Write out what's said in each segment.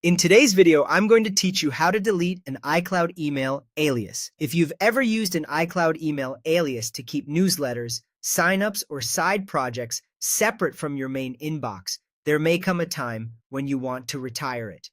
In today's video, I'm going to teach you how to delete an iCloud email alias. If you've ever used an iCloud email alias to keep newsletters, signups, or side projects separate from your main inbox, there may come a time when you want to retire it.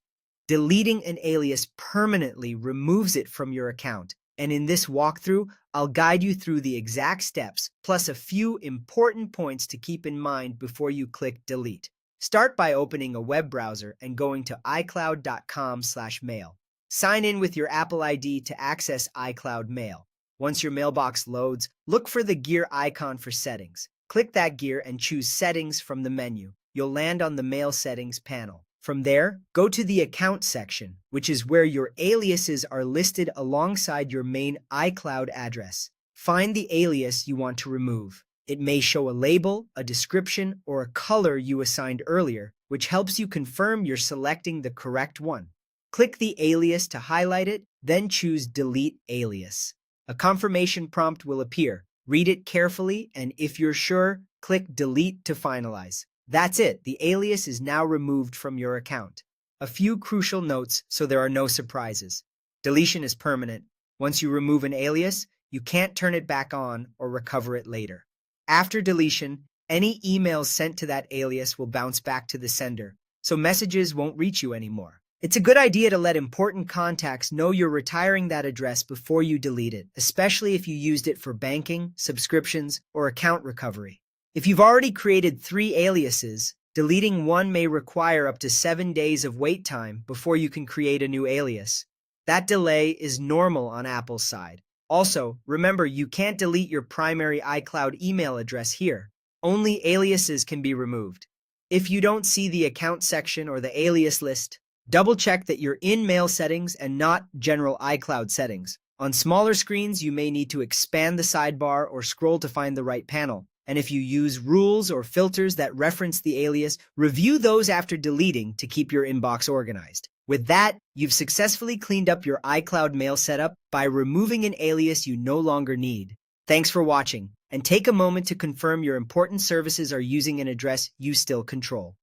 Deleting an alias permanently removes it from your account, and in this walkthrough, I'll guide you through the exact steps, plus a few important points to keep in mind before you click delete. Start by opening a web browser and going to iCloud.com/mail. Sign in with your Apple ID to access iCloud Mail. Once your mailbox loads, look for the gear icon for settings. Click that gear and choose Settings from the menu. You'll land on the Mail Settings panel. From there, go to the Account section, which is where your aliases are listed alongside your main iCloud address. Find the alias you want to remove. It may show a label, a description, or a color you assigned earlier, which helps you confirm you're selecting the correct one. Click the alias to highlight it, then choose Delete Alias. A confirmation prompt will appear. Read it carefully, and if you're sure, click Delete to finalize. That's it. The alias is now removed from your account. A few crucial notes so there are no surprises. Deletion is permanent. Once you remove an alias, you can't turn it back on or recover it later. After deletion, any emails sent to that alias will bounce back to the sender, so messages won't reach you anymore. It's a good idea to let important contacts know you're retiring that address before you delete it, especially if you used it for banking, subscriptions, or account recovery. If you've already created 3 aliases, deleting one may require up to 7 days of wait time before you can create a new alias. That delay is normal on Apple's side. Also, remember you can't delete your primary iCloud email address here. Only aliases can be removed. If you don't see the account section or the alias list, double-check that you're in Mail Settings and not General iCloud Settings. On smaller screens, you may need to expand the sidebar or scroll to find the right panel. And if you use rules or filters that reference the alias, review those after deleting to keep your inbox organized. With that, you've successfully cleaned up your iCloud Mail setup by removing an alias you no longer need. Thanks for watching, and take a moment to confirm your important services are using an address you still control.